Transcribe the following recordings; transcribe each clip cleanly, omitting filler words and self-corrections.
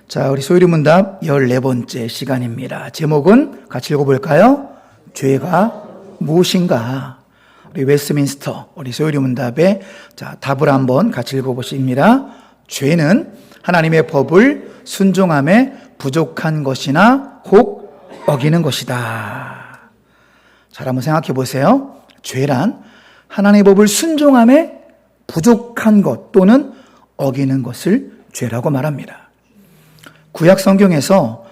자, 우리 소율이 문답 14번째 시간입니다. 제목은 같이 읽어볼까요? 죄가 무엇인가? 우리 웨스트민스터, 우리 소율이 문답의 답을 한번 같이 읽어보십니다. 죄는 하나님의 법을 순종함에 부족한 것이나 혹 어기는 것이다. 잘 한번 생각해 보세요. 죄란 하나님의 법을 순종함에 부족한 것 또는 어기는 것을 죄라고 말합니다. 구약 성경에서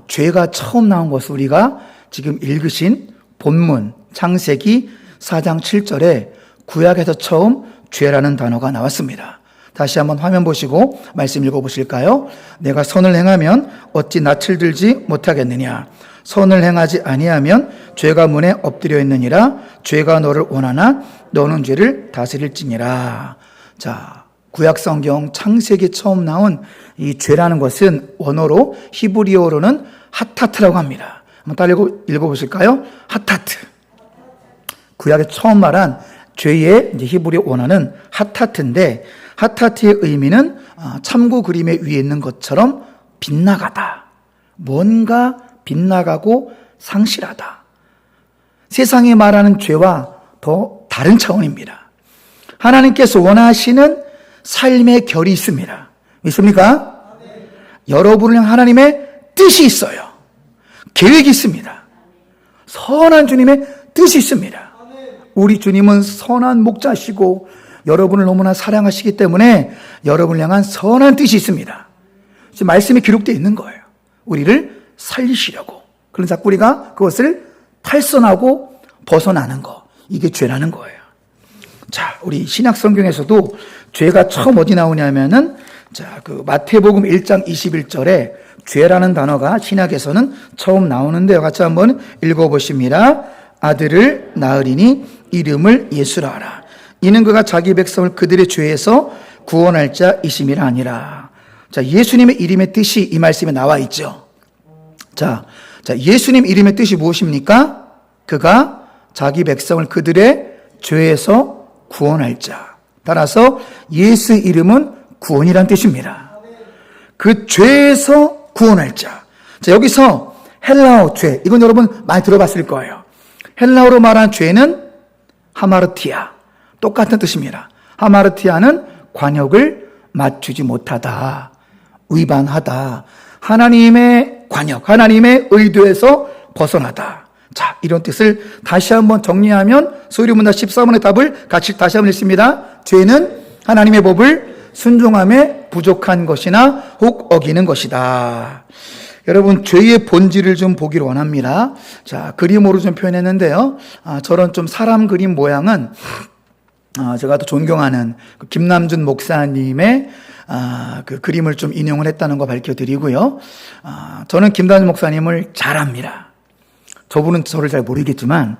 죄가 처음 나온 것을 우리가 지금 읽으신 본문 창세기 4장 7절에 구약에서 처음 죄라는 단어가 나왔습니다. 다시 한번 화면 보시고 말씀 읽어보실까요? 내가 선을 행하면 어찌 낯을 들지 못하겠느냐? 선을 행하지 아니하면 죄가 문에 엎드려 있느니라. 죄가 너를 원하나 너는 죄를 다스릴지니라. 자, 구약 성경 창세기 처음 나온 이 죄라는 것은 원어로 히브리어로는 하타트라고 합니다. 한번 따라 읽어보실까요? 하타트. 구약에 처음 말한 죄의 히브리 원어는 하타트인데 하타트의 의미는 참고 그림에 위에 있는 것처럼 빗나가다. 뭔가 빗나가고 상실하다. 세상이 말하는 죄와 더 다른 차원입니다. 하나님께서 원하시는 삶의 결이 있습니다. 믿습니까? 네. 여러분을 향한 하나님의 뜻이 있어요. 계획이 있습니다. 선한 주님의 뜻이 있습니다. 우리 주님은 선한 목자시고 여러분을 너무나 사랑하시기 때문에 여러분을 향한 선한 뜻이 있습니다. 지금 말씀에 기록되어 있는 거예요. 우리를 살리시려고. 그래서 자꾸 우리가 그것을 탈선하고 벗어나는 거. 이게 죄라는 거예요. 자, 우리 신약 성경에서도 죄가 처음 어디 나오냐면은 마태복음 1장 21절에 죄라는 단어가 신약에서는 처음 나오는데요. 같이 한번 읽어보십니다. 아들을 낳으리니 이름을 예수라 하라. 이는 그가 자기 백성을 그들의 죄에서 구원할 자이심이라 하니라. 자, 예수님의 이름의 뜻이 이 말씀에 나와 있죠. 자, 예수님 이름의 뜻이 무엇입니까? 그가 자기 백성을 그들의 죄에서 구원할 자. 따라서 예수 이름은 구원이란 뜻입니다. 그 죄에서 구원할 자. 자, 여기서 헬라어 죄, 이건 여러분 많이 들어봤을 거예요. 헬라어로 말하는 죄는 하마르티아, 똑같은 뜻입니다. 하마르티아는 관역을 맞추지 못하다, 위반하다, 하나님의 관역, 하나님의 의도에서 벗어나다. 자, 이런 뜻을 다시 한번 정리하면 소유문답 14번의 답을 같이 다시 한번 읽습니다. 죄는 하나님의 법을 순종함에 부족한 것이나 혹 어기는 것이다. 여러분, 죄의 본질을 좀 보기를 원합니다. 자, 그림으로 좀 표현했는데요. 저런 좀 사람 그림 모양은 제가 또 존경하는 김남준 목사님의 그 그림을 좀 인용을 했다는 거 밝혀드리고요. 저는 김남준 목사님을 잘 압니다. 저분은 저를 잘 모르겠지만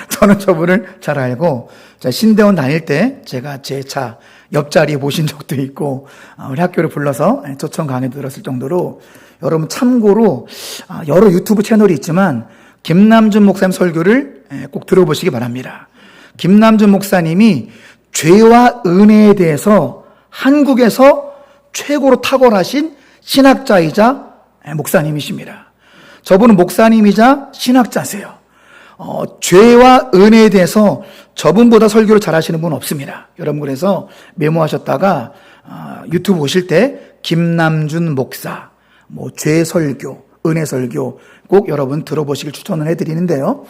저는 저분을 잘 알고 신대원 다닐 때 제가 제 차 옆자리에 모신 적도 있고 우리 학교를 불러서 초청 강의 들었을 정도로 여러분 참고로 여러 유튜브 채널이 있지만 김남준 목사님 설교를 꼭 들어보시기 바랍니다. 김남준 목사님이 죄와 은혜에 대해서 한국에서 최고로 탁월하신 신학자이자 목사님이십니다. 저분은 목사님이자 신학자세요. 죄와 은혜에 대해서 저분보다 설교를 잘하시는 분은 없습니다. 여러분 그래서 메모하셨다가 유튜브 보실 때 김남준 목사, 죄 설교, 은혜 설교 꼭 여러분 들어보시길 추천을 해드리는데요.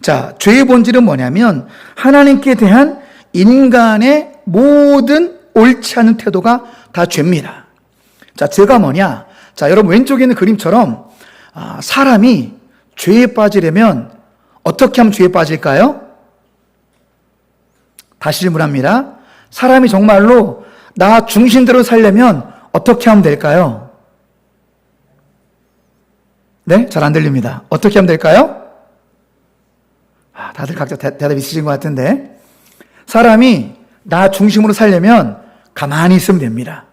자, 죄의 본질은 뭐냐면 하나님께 대한 인간의 모든 옳지 않은 태도가 다 죄입니다. 자, 죄가 뭐냐? 자, 여러분 왼쪽에 있는 그림처럼 사람이 죄에 빠지려면 어떻게 하면 죄에 빠질까요? 다시 질문합니다. 사람이 정말로 나 중심대로 살려면 어떻게 하면 될까요? 네? 잘 안 들립니다. 어떻게 하면 될까요? 다들 각자 대답 있으신 것 같은데 사람이 나 중심으로 살려면 가만히 있으면 됩니다.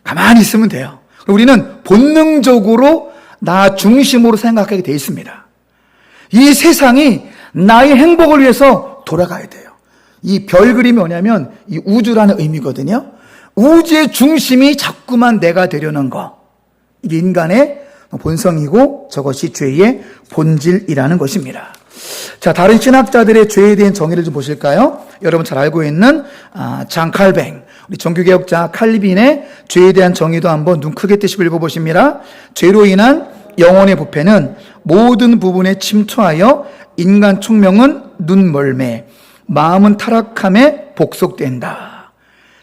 가만히 있으면 돼요. 우리는 본능적으로 나 중심으로 생각하게 돼 있습니다. 이 세상이 나의 행복을 위해서 돌아가야 돼요. 이 별 그림이 뭐냐면 이 우주라는 의미거든요. 우주의 중심이 자꾸만 내가 되려는 거. 이게 인간의 본성이고 저것이 죄의 본질이라는 것입니다. 자, 다른 신학자들의 죄에 대한 정의를 좀 보실까요? 여러분 잘 알고 있는 장 칼뱅, 우리 종교개혁자 칼빈의 죄에 대한 정의도 한번 눈 크게 뜨시고 읽어보십니다. 죄로 인한 영혼의 부패는 모든 부분에 침투하여 인간 총명은 눈멀매, 마음은 타락함에 복속된다.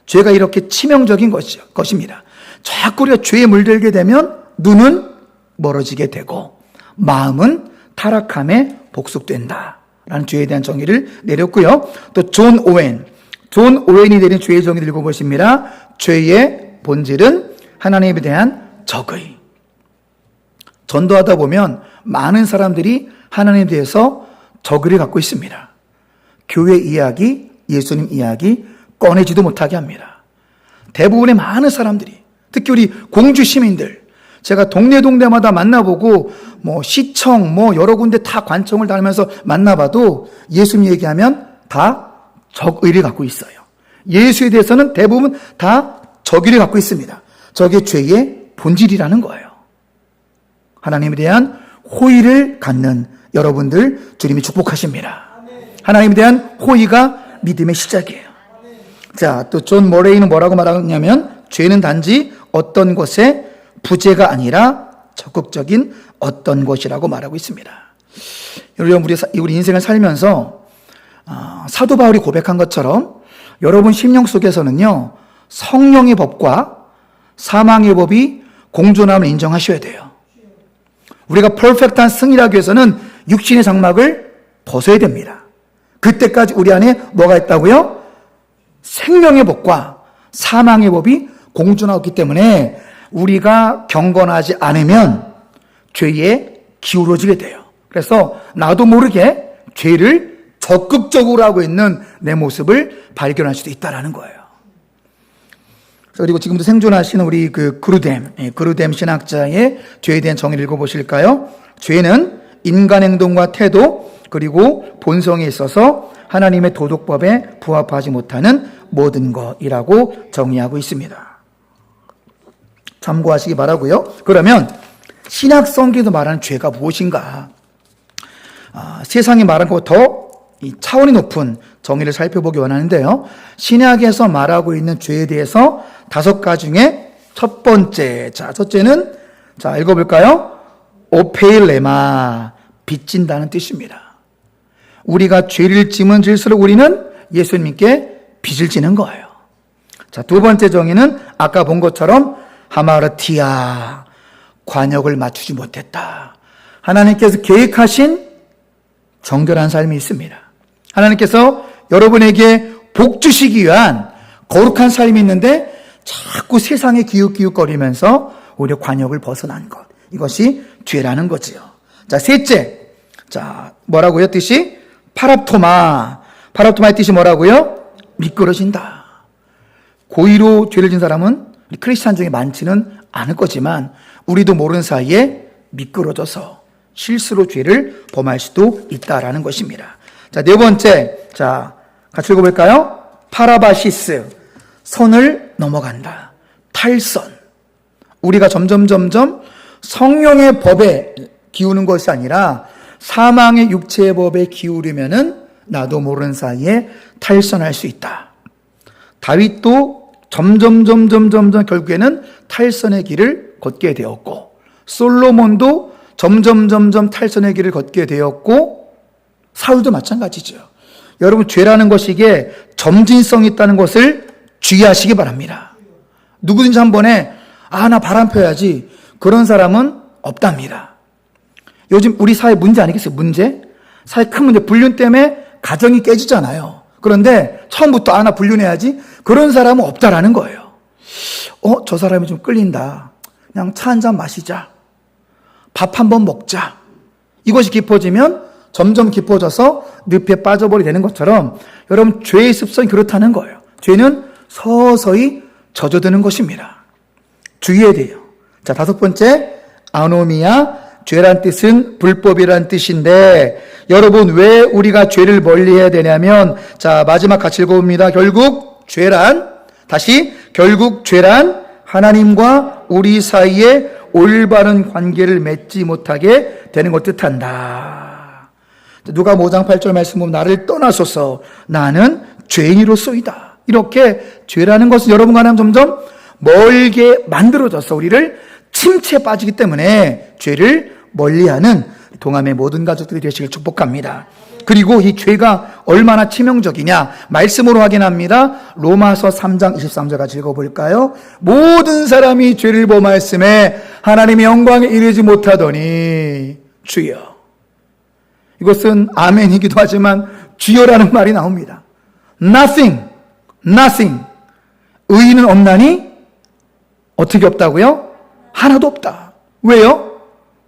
죄가 이렇게 치명적인 것입니다. 자꾸 우리가 죄에 물들게 되면 눈은 멀어지게 되고 마음은 타락함에 복속된다 라는 죄에 대한 정의를 내렸고요. 또 존 오웬이 내린 죄의 정의를 읽어보십니다. 죄의 본질은 하나님에 대한 적의. 전도하다 보면 많은 사람들이 하나님에 대해서 적의를 갖고 있습니다. 교회 이야기, 예수님 이야기 꺼내지도 못하게 합니다. 대부분의 많은 사람들이, 특히 우리 공주 시민들, 제가 동네마다 만나보고 시청 여러 군데 다 관청을 다니면서 만나봐도 예수님 얘기하면 다 적의를 갖고 있어요. 예수에 대해서는 대부분 다 적의를 갖고 있습니다. 저게 죄의 본질이라는 거예요. 하나님에 대한 호의를 갖는 여러분들 주님이 축복하십니다. 하나님에 대한 호의가 믿음의 시작이에요. 자, 또 존 머레이는 뭐라고 말하냐면 죄는 단지 어떤 것의 부재가 아니라 적극적인 어떤 것이라고 말하고 있습니다. 여러분, 우리 인생을 살면서 사도 바울이 고백한 것처럼 여러분 심령 속에서는요, 성령의 법과 사망의 법이 공존함을 인정하셔야 돼요. 우리가 퍼펙트한 승리하기 위해서는 육신의 장막을 벗어야 됩니다. 그때까지 우리 안에 뭐가 있다고요? 생명의 법과 사망의 법이 공존하고 있기 때문에 우리가 경건하지 않으면 죄에 기울어지게 돼요. 그래서 나도 모르게 죄를 적극적으로 하고 있는 내 모습을 발견할 수도 있다는 거예요. 그리고 지금도 생존하시는 우리 그루뎀 신학자의 죄에 대한 정의를 읽어보실까요? 죄는 인간 행동과 태도 그리고 본성에 있어서 하나님의 도덕법에 부합하지 못하는 모든 것이라고 정의하고 있습니다. 참고하시기 바라고요. 그러면 신약 성경에서 말하는 죄가 무엇인가? 세상이 말하는 것보다 더 차원이 높은 정의를 살펴보기 원하는데요. 신약에서 말하고 있는 죄에 대해서 5가지 중에 첫 번째, 첫째는 읽어볼까요? 오페일레마, 빚진다는 뜻입니다. 우리가 죄를 지면 질수록 우리는 예수님께 빚을 지는 거예요. 자, 두 번째 정의는 아까 본 것처럼 하마르티아, 관역을 맞추지 못했다. 하나님께서 계획하신 정결한 삶이 있습니다. 하나님께서 여러분에게 복 주시기 위한 거룩한 삶이 있는데 자꾸 세상에 기웃기웃거리면서 오히려 관역을 벗어난 것. 이것이 죄라는 거지요. 자, 셋째. 뭐라고요? 뜻이? 파랍토마의 뜻이 뭐라고요? 미끄러진다. 고의로 죄를 진 사람은 우리 크리스찬 중에 많지는 않을 거지만 우리도 모르는 사이에 미끄러져서 실수로 죄를 범할 수도 있다라는 것입니다. 자, 네 번째. 같이 읽어볼까요? 파라바시스. 선을 넘어간다. 탈선. 우리가 점점 성령의 법에 기우는 것이 아니라 사망의 육체의 법에 기울이면은 나도 모르는 사이에 탈선할 수 있다. 다윗도 점점 결국에는 탈선의 길을 걷게 되었고, 솔로몬도 점점 탈선의 길을 걷게 되었고, 사울도 마찬가지죠. 여러분, 죄라는 것이 이게 점진성이 있다는 것을 주의하시기 바랍니다. 누구든지 한 번에 나 바람 펴야지, 그런 사람은 없답니다. 요즘 우리 사회 문제 아니겠어요? 문제? 사회 큰 문제, 불륜 때문에 가정이 깨지잖아요. 그런데 처음부터 나 불륜해야지, 그런 사람은 없다라는 거예요. 저 사람이 좀 끌린다. 그냥 차 한 잔 마시자. 밥 한 번 먹자. 이것이 깊어지면 점점 깊어져서 늪에 빠져버리게 되는 것처럼 여러분, 죄의 습성이 그렇다는 거예요. 죄는 서서히 젖어드는 것입니다. 주의해야 돼요. 자, 5번째, 아노미아. 죄란 뜻은 불법이란 뜻인데, 여러분, 왜 우리가 죄를 멀리해야 되냐면, 마지막 같이 읽어봅니다. 결국 죄란 하나님과 우리 사이에 올바른 관계를 맺지 못하게 되는 걸 뜻한다. 누가 5장 8절 말씀 보면 나를 떠나소서 나는 죄인이로소이다. 이렇게 죄라는 것은 여러분과 나는 점점 멀게 만들어져서 우리를 침체에 빠지기 때문에 죄를 멀리하는 동암의 모든 가족들이 되시길 축복합니다. 그리고 이 죄가 얼마나 치명적이냐 말씀으로 확인합니다. 로마서 3장 23절 같이 읽어볼까요? 모든 사람이 죄를 범하였음에 하나님의 영광에 이르지 못하더니 주여. 이것은 아멘이기도 하지만 주여라는 말이 나옵니다. Nothing. 의인은 없나니? 어떻게 없다고요? 하나도 없다. 왜요?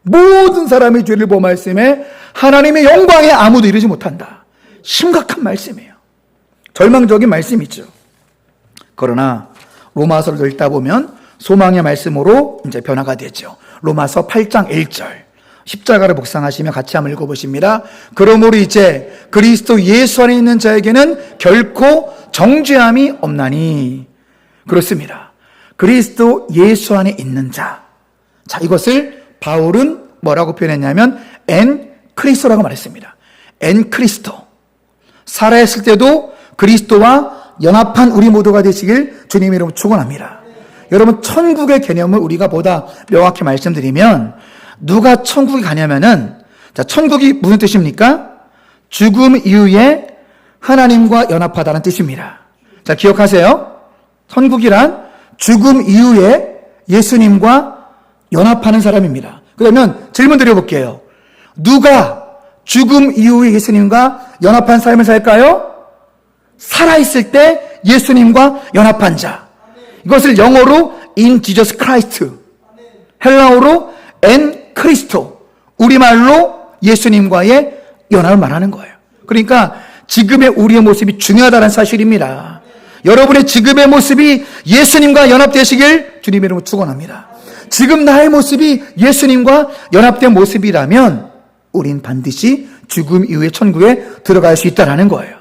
모든 사람이 죄를 범하였음에 하나님의 영광에 아무도 이르지 못한다. 심각한 말씀이에요. 절망적인 말씀이죠. 그러나 로마서를 읽다 보면 소망의 말씀으로 이제 변화가 되죠. 로마서 8장 1절 십자가를 묵상하시며 같이 한번 읽어보십니다. 그러므로 이제 그리스도 예수 안에 있는 자에게는 결코 정죄함이 없나니. 그렇습니다. 그리스도 예수 안에 있는 자. 자, 이것을 바울은 뭐라고 표현했냐면 엔 크리스토라고 말했습니다. 엔 크리스토. 살아있을 때도 그리스도와 연합한 우리 모두가 되시길 주님의 이름으로 축원합니다. 여러분, 천국의 개념을 우리가 보다 명확히 말씀드리면 누가 천국에 가냐면은, 자, 천국이 무슨 뜻입니까? 죽음 이후에 하나님과 연합하다는 뜻입니다. 자, 기억하세요. 천국이란 죽음 이후에 예수님과 연합하는 사람입니다. 그러면 질문 드려볼게요. 누가 죽음 이후에 예수님과 연합한 삶을 살까요? 살아있을 때 예수님과 연합한 자. 이것을 영어로 in Jesus Christ, 헬라어로 en Christo, 우리말로 예수님과의 연합을 말하는 거예요. 그러니까 지금의 우리의 모습이 중요하다는 사실입니다. 여러분의 지금의 모습이 예수님과 연합되시길 주님의 이름으로 축원합니다. 지금 나의 모습이 예수님과 연합된 모습이라면 우린 반드시 죽음 이후의 천국에 들어갈 수 있다는 거예요.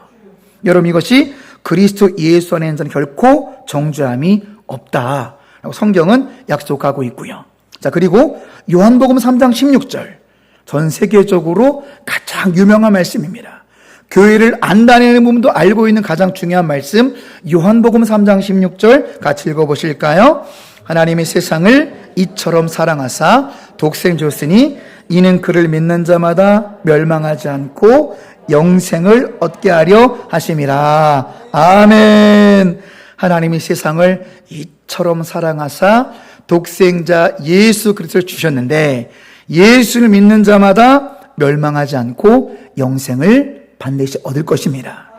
여러분, 이것이 그리스도 예수 안에 있는 자는 결코 정죄함이 없다라고 성경은 약속하고 있고요. 자, 그리고 요한복음 3장 16절, 전 세계적으로 가장 유명한 말씀입니다. 교회를 안 다니는 분도 알고 있는 가장 중요한 말씀, 요한복음 3장 16절 같이 읽어보실까요? 하나님이 세상을 이처럼 사랑하사 독생 줬으니 이는 그를 믿는 자마다 멸망하지 않고 영생을 얻게 하려 하심이라. 아멘. 하나님이 세상을 이처럼 사랑하사 독생자 예수 그리스도를 주셨는데 예수를 믿는 자마다 멸망하지 않고 영생을 반드시 얻을 것입니다.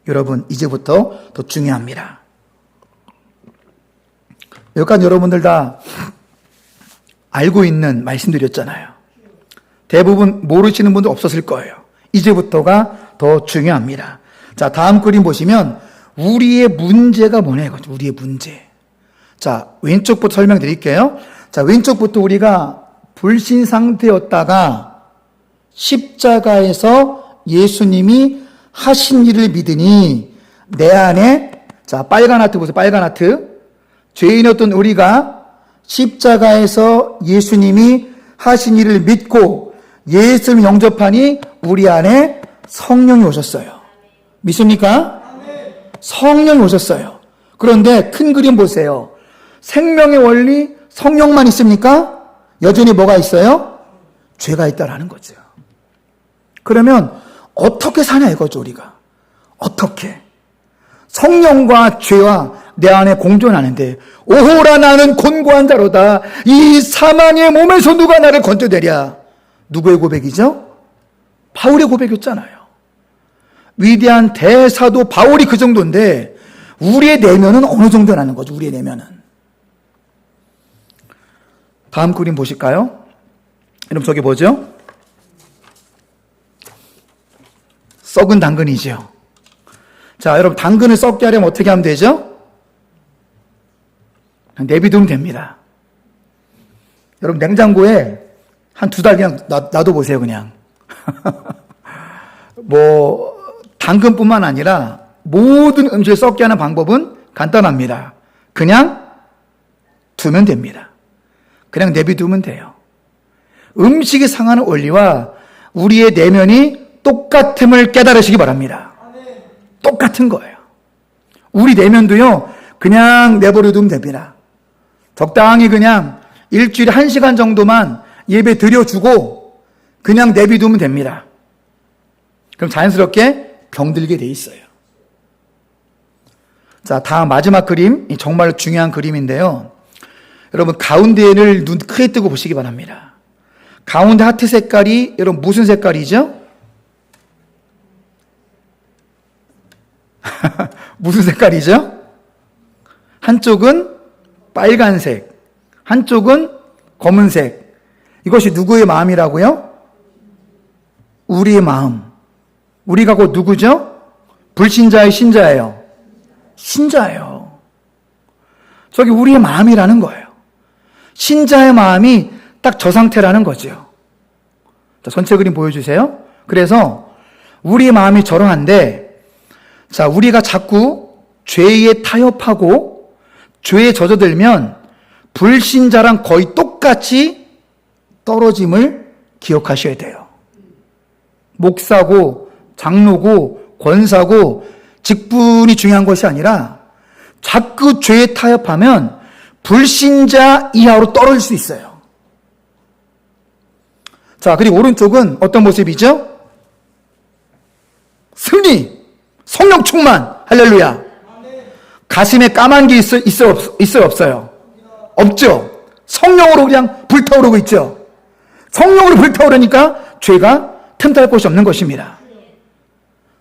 여러분, 이제부터 더 중요합니다. 여기까지 여러분들 다 알고 있는 말씀드렸잖아요. 대부분 모르시는 분도 없었을 거예요. 이제부터가 더 중요합니다. 자, 다음 그림 보시면 우리의 문제가 뭐냐 이거죠. 우리의 문제. 자, 왼쪽부터 설명드릴게요. 자, 왼쪽부터 우리가 불신 상태였다가 십자가에서 예수님이 하신 일을 믿으니 내 안에, 자, 빨간 하트 보세요. 빨간 하트. 죄인이었던 우리가 십자가에서 예수님이 하신 일을 믿고 예수를 영접하니 우리 안에 성령이 오셨어요. 믿습니까? 성령이 오셨어요. 그런데 큰 그림 보세요. 생명의 원리, 성령만 있습니까? 여전히 뭐가 있어요? 죄가 있다라는 거죠. 그러면 어떻게 사냐 이거죠, 우리가. 어떻게? 성령과 죄와 내 안에 공존하는데 오호라 나는 곤고한 자로다. 이 사망의 몸에서 누가 나를 건져내랴. 누구의 고백이죠? 바울의 고백이었잖아요. 위대한 대사도 바울이 그 정도인데 우리의 내면은 어느 정도라는 거죠. 우리의 내면은. 다음 그림 보실까요? 여러분, 저기 뭐죠? 썩은 당근이죠. 자, 여러분, 당근을 썩게 하려면 어떻게 하면 되죠? 내비두면 됩니다. 여러분, 냉장고에 한 2달 그냥 놔둬보세요, 그냥. 뭐, 당근뿐만 아니라 모든 음식을 썩게 하는 방법은 간단합니다. 그냥 두면 됩니다. 그냥 내비두면 돼요. 음식이 상하는 원리와 우리의 내면이 똑같음을 깨달으시기 바랍니다. 똑같은 거예요. 우리 내면도요, 그냥 내버려두면 됩니다. 적당히 그냥 일주일에 1시간 정도만 예배 드려주고 그냥 내비두면 됩니다. 그럼 자연스럽게 병들게 돼 있어요. 자, 다음 마지막 그림, 정말 중요한 그림인데요. 여러분, 가운데를 눈 크게 뜨고 보시기 바랍니다. 가운데 하트 색깔이 여러분 무슨 색깔이죠? 무슨 색깔이죠? 한쪽은 빨간색, 한쪽은 검은색. 이것이 누구의 마음이라고요? 우리의 마음. 우리가 곧 누구죠? 불신자의 신자예요. 신자예요. 저기 우리의 마음이라는 거예요. 신자의 마음이 딱 저 상태라는 거죠. 자, 전체 그림 보여주세요. 그래서 우리의 마음이 저러한데, 자, 우리가 자꾸 죄에 타협하고 죄에 젖어들면 불신자랑 거의 똑같이 떨어짐을 기억하셔야 돼요. 목사고 장로고 권사고 직분이 중요한 것이 아니라 자꾸 죄에 타협하면 불신자 이하로 떨어질 수 있어요. 자, 그리고 오른쪽은 어떤 모습이죠? 승리, 성령 충만, 할렐루야. 가슴에 까만 게 있어요, 없어요? 없죠. 성령으로 그냥 불타오르고 있죠. 성령으로 불타오르니까 죄가 틈탈 곳이 없는 것입니다.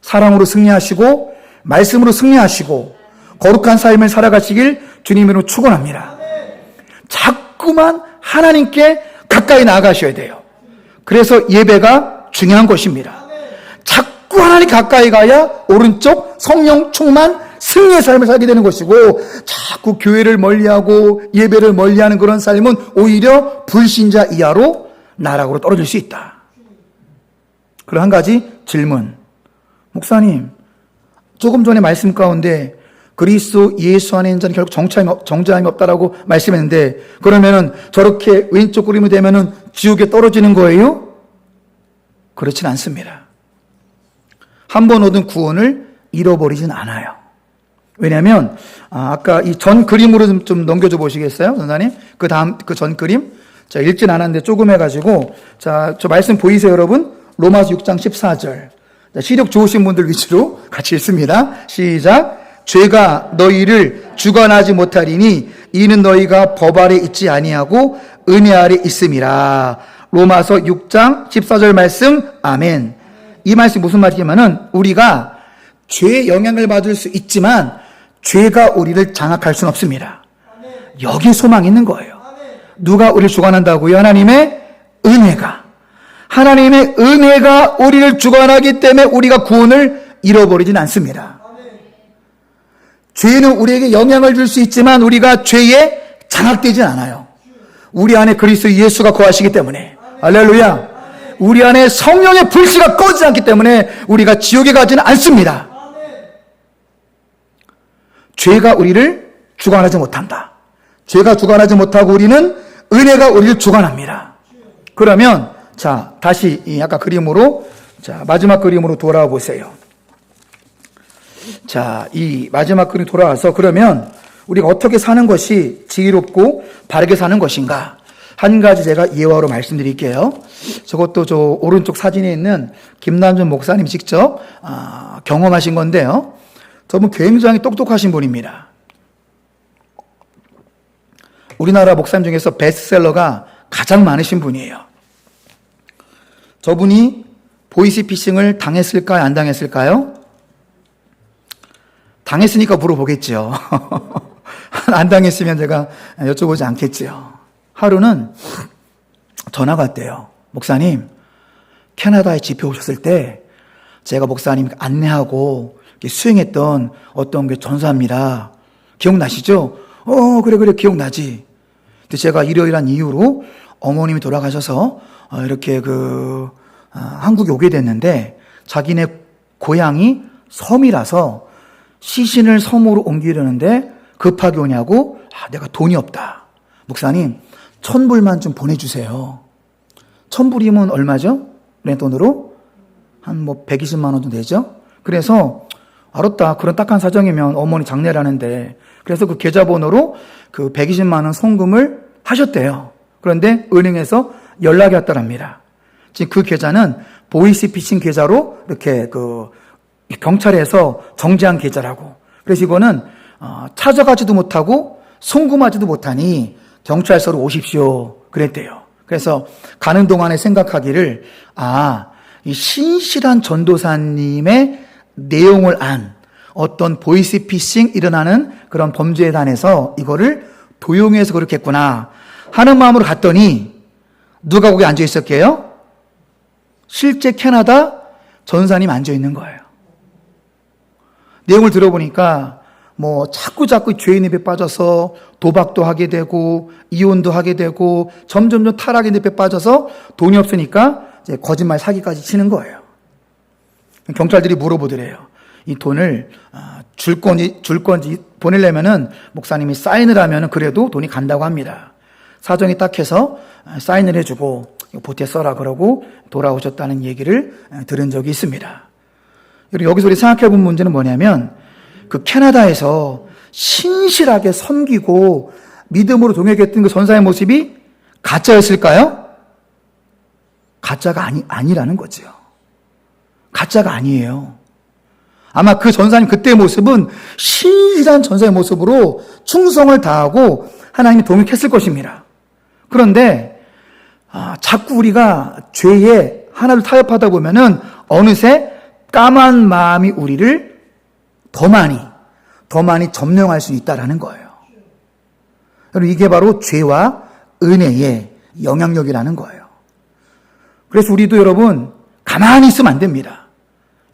사랑으로 승리하시고 말씀으로 승리하시고 거룩한 삶을 살아가시길 주님으로 축원합니다. 자꾸만 하나님께 가까이 나아가셔야 돼요. 그래서 예배가 중요한 것입니다. 자꾸 하나님 가까이 가야 오른쪽 성령 충만 승리의 삶을 살게 되는 것이고, 자꾸 교회를 멀리하고 예배를 멀리하는 그런 삶은 오히려 불신자 이하로 나락으로 떨어질 수 있다. 그리고 한 가지 질문. 목사님, 조금 전에 말씀 가운데 그리스도 예수 안에 있는 자는 결국 정죄함이 없다라고 말씀했는데, 그러면은 저렇게 왼쪽 그림이 되면은 지옥에 떨어지는 거예요? 그렇진 않습니다. 한 번 얻은 구원을 잃어버리진 않아요. 왜냐하면 아까 이 전 그림으로 좀 넘겨줘 보시겠어요, 선사님? 그 다음 그 전 그림, 자, 읽진 않았는데 조금 해가지고, 자, 저 말씀 보이세요, 여러분? 로마서 6장 14절. 자, 시력 좋으신 분들 위주로 같이 읽습니다. 시작. 죄가 너희를 주관하지 못하리니 이는 너희가 법 아래 있지 아니하고 은혜 아래 있음이라. 로마서 6장 14절 말씀. 아멘. 이 말씀이 무슨 말이냐면은 우리가 죄의 영향을 받을 수 있지만 죄가 우리를 장악할 수는 없습니다. 여기 소망이 있는 거예요. 누가 우리를 주관한다고요? 하나님의 은혜가. 하나님의 은혜가 우리를 주관하기 때문에 우리가 구원을 잃어버리진 않습니다. 죄는 우리에게 영향을 줄 수 있지만 우리가 죄에 장악되진 않아요. 우리 안에 그리스도 예수가 거하시기 때문에. 할렐루야. 우리 안에 성령의 불씨가 꺼지지 않기 때문에 우리가 지옥에 가지는 않습니다. 죄가 우리를 주관하지 못한다. 죄가 주관하지 못하고 우리는 은혜가 우리를 주관합니다. 그러면 자, 다시 이 아까 그림으로, 자, 마지막 그림으로 돌아와 보세요. 자, 이 마지막 그림 돌아와서 그러면 우리가 어떻게 사는 것이 지혜롭고 바르게 사는 것인가? 한 가지 제가 예화로 말씀드릴게요. 저것도 저 오른쪽 사진에 있는 김남준 목사님 직접 경험하신 건데요. 저분 굉장히 똑똑하신 분입니다. 우리나라 목사님 중에서 베스트셀러가 가장 많으신 분이에요. 저분이 보이스피싱을 당했을까요? 안 당했을까요? 당했으니까 물어보겠죠. 안 당했으면 제가 여쭤보지 않겠죠. 하루는 전화가 왔대요. 목사님, 캐나다에 집회 오셨을 때 제가 목사님 안내하고 수행했던 어떤 게 전사입니다. 기억나시죠? 그래, 기억나지. 근데 제가 이러이러한 이유로 어머님이 돌아가셔서 이렇게 한국에 오게 됐는데 자기네 고향이 섬이라서 시신을 섬으로 옮기려는데 급하게 오냐고. 내가 돈이 없다. 목사님, $1,000만 좀 보내주세요. 1,000불이면 얼마죠? 우리 돈으로? 한 120만 원 정도 되죠? 그래서 알았다. 그런 딱한 사정이면 어머니 장례라는데. 그래서 그 계좌번호로 그 120만 원 송금을 하셨대요. 그런데 은행에서 연락이 왔더랍니다. 지금 그 계좌는 보이스피싱 계좌로 이렇게 경찰에서 정지한 계좌라고. 그래서 이거는 찾아가지도 못하고 송금하지도 못하니 경찰서로 오십시오. 그랬대요. 그래서 가는 동안에 생각하기를 이 신실한 전도사님의 내용을 안 어떤 보이스피싱 일어나는 그런 범죄에 관해서 이거를 도용해서 그렇겠구나 하는 마음으로 갔더니 누가 거기 앉아 있었게요? 실제 캐나다 전사님 앉아 있는 거예요. 내용을 들어보니까 자꾸 죄인의 배 빠져서 도박도 하게 되고 이혼도 하게 되고 점점 타락의 늪에 빠져서 돈이 없으니까 이제 거짓말 사기까지 치는 거예요. 경찰들이 물어보더래요. 이 돈을 줄 건지 보내려면은 목사님이 사인을 하면은 그래도 돈이 간다고 합니다. 사정이 딱해서 사인을 해주고 보태 써라 그러고 돌아오셨다는 얘기를 들은 적이 있습니다. 여기서 우리 생각해 본 문제는 뭐냐면 그 캐나다에서 신실하게 섬기고 믿음으로 동역했던 그 전사의 모습이 가짜였을까요? 가짜가 아니라는 거죠. 가짜가 아니에요. 아마 그 전사님 그때의 모습은 신실한 전사의 모습으로 충성을 다하고 하나님이 동역했을 것입니다. 그런데 자꾸 우리가 죄에 하나를 타협하다 보면은 어느새 까만 마음이 우리를 더 많이 점령할 수 있다라는 거예요. 여러분, 이게 바로 죄와 은혜의 영향력이라는 거예요. 그래서 우리도 여러분 가만히 있으면 안 됩니다.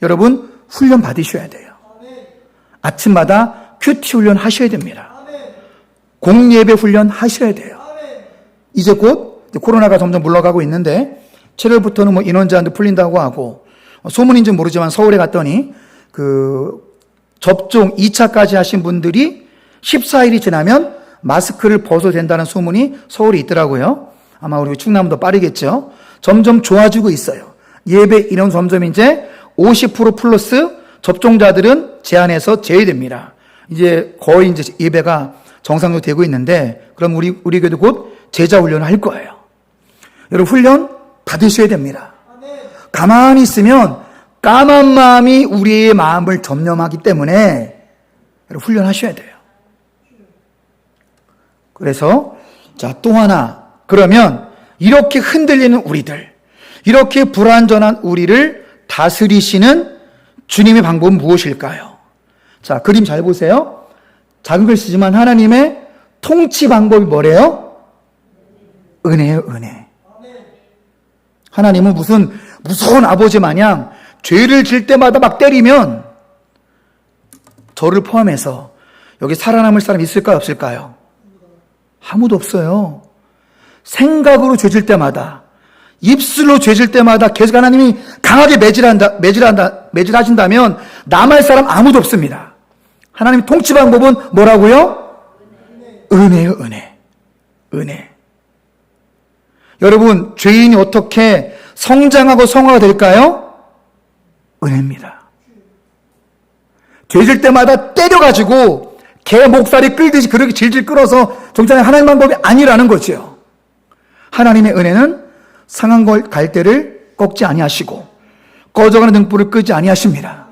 여러분 훈련 받으셔야 돼요. 아침마다 큐티 훈련 하셔야 됩니다. 공예배 훈련 하셔야 돼요. 이제 곧 코로나가 점점 물러가고 있는데 7월부터는 인원 제한도 풀린다고 하고 소문인지 모르지만 서울에 갔더니 접종 2차까지 하신 분들이 14일이 지나면 마스크를 벗어도 된다는 소문이 서울에 있더라고요. 아마 우리 충남도 빠르겠죠. 점점 좋아지고 있어요. 예배 인원 점점 이제 50% 플러스 접종자들은 제한해서 제외됩니다. 이제 거의 예배가 정상적으로 되고 있는데 그럼 우리 교회도 곧 제자 훈련을 할 거예요. 여러분 훈련 받으셔야 됩니다. 가만히 있으면 까만 마음이 우리의 마음을 점령하기 때문에 여러분 훈련하셔야 돼요. 그래서 또 하나 그러면 이렇게 흔들리는 우리들, 이렇게 불완전한 우리를 다스리시는 주님의 방법은 무엇일까요? 자, 그림 잘 보세요. 작은 글씨지만 하나님의 통치 방법이 뭐래요? 은혜예요, 은혜. 하나님은 무슨 무서운 아버지 마냥 죄를 질 때마다 막 때리면 저를 포함해서 여기 살아남을 사람 있을까요, 없을까요? 아무도 없어요. 생각으로 죄질 때마다, 입술로 죄질 때마다 계속 하나님이 강하게 매질하신다면 남을 사람 아무도 없습니다. 하나님 통치 방법은 뭐라고요? 은혜요, 은혜. 은혜. 여러분, 죄인이 어떻게 성장하고 성화가 될까요? 은혜입니다. 죄질 때마다 때려가지고 개 목살이 끌듯이 그렇게 질질 끌어서 정작 하나님 방법이 아니라는 거죠. 하나님의 은혜는 상한 갈대를 꺾지 아니하시고 꺼져가는 등불을 끄지 아니하십니다.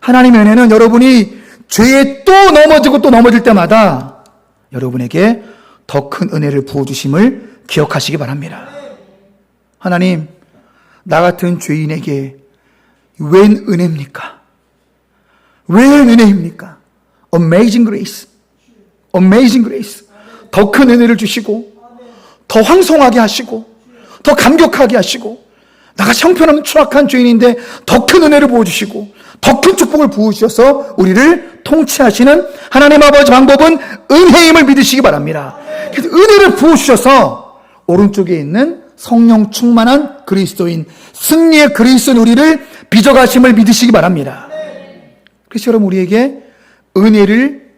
하나님의 은혜는 여러분이 죄에 또 넘어지고 또 넘어질 때마다 여러분에게 더 큰 은혜를 부어주심을 기억하시기 바랍니다. 하나님, 나 같은 죄인에게 웬 은혜입니까? 웬 은혜입니까? Amazing grace. Amazing grace. 더 큰 은혜를 주시고 더 황송하게 하시고 더 감격하게 하시고 나같이 형편없는 추악한 죄인인데 더 큰 은혜를 부어주시고 더 큰 축복을 부어주셔서 우리를 통치하시는 하나님 아버지 방법은 은혜임을 믿으시기 바랍니다. 그래서 은혜를 부어주셔서 오른쪽에 있는 성령 충만한 그리스도인, 승리의 그리스도인 우리를 빚어가심을 믿으시기 바랍니다. 그래서 여러분 우리에게 은혜를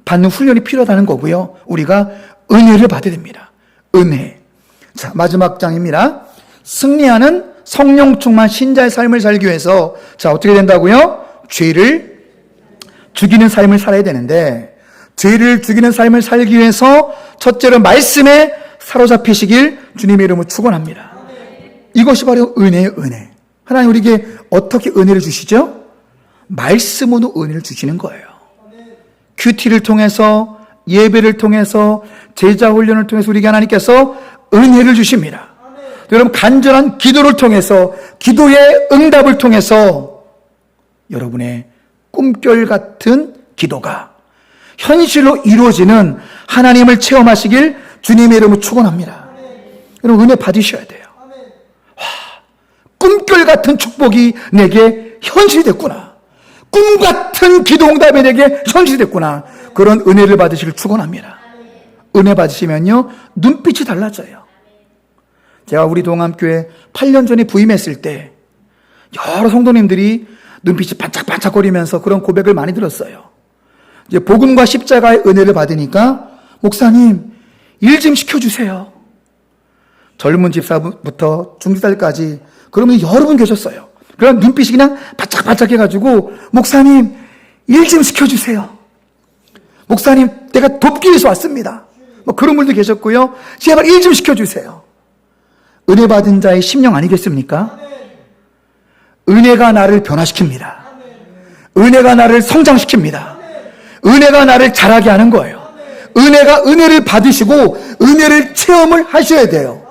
받는 훈련이 필요하다는 거고요. 우리가 은혜를 받아야 됩니다. 은혜. 자, 마지막 장입니다. 승리하는 성령 충만 신자의 삶을 살기 위해서 자, 어떻게 된다고요? 죄를 죽이는 삶을 살아야 되는데, 죄를 죽이는 삶을 살기 위해서 첫째로 말씀에 사로잡히시길 주님의 이름으로 축원합니다. 이것이 바로 은혜의 은혜. 하나님 우리에게 어떻게 은혜를 주시죠? 말씀으로 은혜를 주시는 거예요. 큐티를 통해서, 예배를 통해서, 제자 훈련을 통해서 우리에게 하나님께서 은혜를 주십니다. 여러분, 간절한 기도를 통해서, 기도의 응답을 통해서 여러분의 꿈결 같은 기도가 현실로 이루어지는 하나님을 체험하시길 주님의 이름으로 축원합니다. 여러분, 은혜 받으셔야 돼요. 와, 꿈결 같은 축복이 내게 현실이 됐구나. 꿈 같은 기도 응답이 내게 현실이 됐구나. 그런 은혜를 받으시길 축원합니다. 은혜 받으시면요, 눈빛이 달라져요. 제가 우리 동암교회 8년 전에 부임했을 때 여러 성도님들이 눈빛이 반짝반짝거리면서 그런 고백을 많이 들었어요. 이제 복음과 십자가의 은혜를 받으니까 목사님 일 좀 시켜주세요. 젊은 집사부터 중지자들까지 그러면 여러 분 계셨어요. 그런 눈빛이 그냥 반짝반짝해가지고 목사님 일 좀 시켜주세요. 목사님 내가 돕기 위해서 왔습니다. 뭐 그런 분도 계셨고요. 제발 일 좀 시켜주세요. 은혜 받은 자의 심령 아니겠습니까? 은혜가 나를 변화시킵니다. 은혜가 나를 성장시킵니다. 은혜가 나를 자라게 하는 거예요. 은혜가 은혜를 받으시고 은혜를 체험을 하셔야 돼요.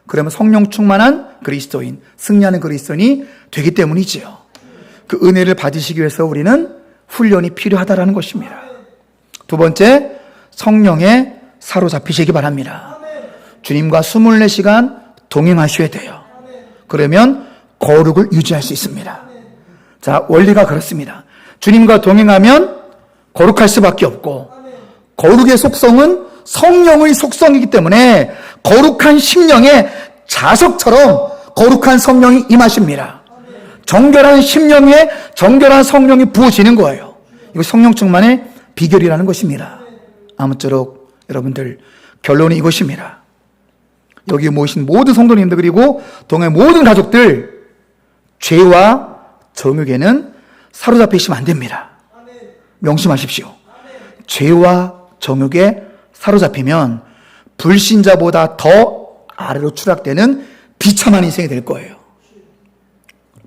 그러면 성령 충만한 그리스도인, 승리하는 그리스도인이 되기 때문이지요. 그 은혜를 받으시기 위해서 우리는 훈련이 필요하다라는 것입니다. 두 번째, 성령에 사로잡히시기 바랍니다. 주님과 24시간 동행하셔야 돼요. 그러면 거룩을 유지할 수 있습니다. 자, 원리가 그렇습니다. 주님과 동행하면 거룩할 수밖에 없고, 거룩의 속성은 성령의 속성이기 때문에 거룩한 심령에 자석처럼 거룩한 성령이 임하십니다. 정결한 심령에 정결한 성령이 부어지는 거예요. 이거 성령 충만의 비결이라는 것입니다. 아무쪼록 여러분들 결론이 이것입니다. 여기 모이신 모든 성도님들 그리고 동행 모든 가족들, 죄와 정욕에는 사로잡히시면 안 됩니다. 명심하십시오. 죄와 정욕에 사로잡히면 불신자보다 더 아래로 추락되는 비참한 인생이 될 거예요.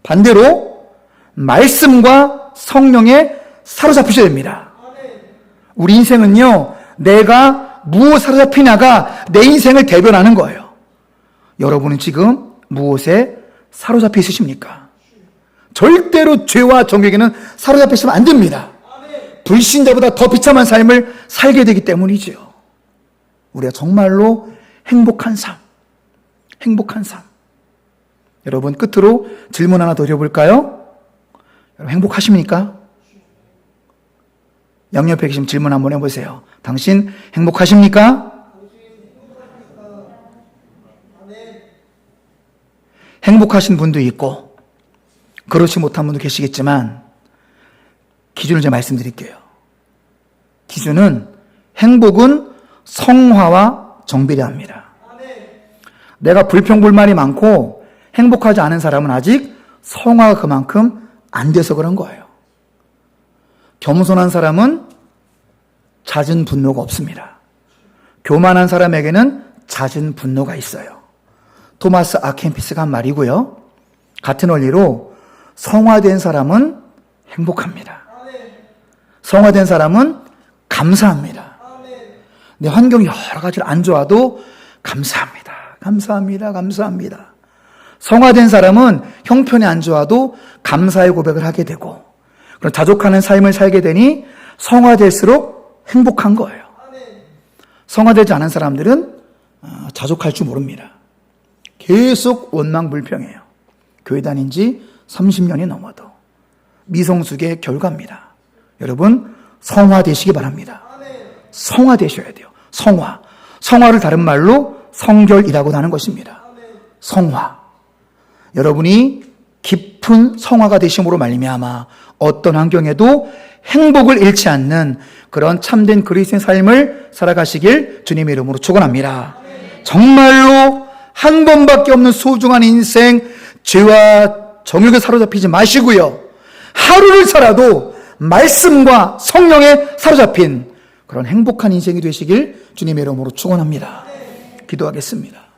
반대로 말씀과 성령에 사로잡히셔야 됩니다. 우리 인생은요, 내가 무엇 사로잡히냐가 내 인생을 대변하는 거예요. 여러분은 지금 무엇에 사로잡혀 있으십니까? 절대로 죄와 정욕에는 사로잡히시면 안 됩니다. 불신자보다 더 비참한 삶을 살게 되기 때문이죠. 우리가 정말로 행복한 삶, 행복한 삶. 여러분, 끝으로 질문 하나 더 드려볼까요? 여러분, 행복하십니까? 양옆에 계시면 질문 한번 해보세요. 당신 행복하십니까? 행복하신 분도 있고 그렇지 못한 분도 계시겠지만 기준을 제가 말씀드릴게요. 기준은 행복은 성화와 정비례합니다. 내가 불평불만이 많고 행복하지 않은 사람은 아직 성화가 그만큼 안 돼서 그런 거예요. 겸손한 사람은 잦은 분노가 없습니다. 교만한 사람에게는 잦은 분노가 있어요. 토마스 아켄피스가 한 말이고요. 같은 원리로 성화된 사람은 행복합니다. 성화된 사람은 감사합니다. 내 환경이 여러 가지로 안 좋아도 감사합니다. 감사합니다. 감사합니다. 성화된 사람은 형편이 안 좋아도 감사의 고백을 하게 되고, 그런 자족하는 삶을 살게 되니 성화될수록 행복한 거예요. 성화되지 않은 사람들은 자족할 줄 모릅니다. 계속 원망불평해요. 교회 다닌 지 30년이 넘어도. 미성숙의 결과입니다. 여러분, 성화되시기 바랍니다. 성화되셔야 돼요. 성화. 성화를 다른 말로 성결이라고 하는 것입니다. 성화. 여러분이 깊은 성화가 되심으로 말미암아 어떤 환경에도 행복을 잃지 않는 그런 참된 그리스도인 삶을 살아가시길 주님의 이름으로 축원합니다. 정말로 한 번밖에 없는 소중한 인생, 죄와 정욕에 사로잡히지 마시고요. 하루를 살아도 말씀과 성령에 사로잡힌 그런 행복한 인생이 되시길 주님의 이름으로 축원합니다. 기도하겠습니다.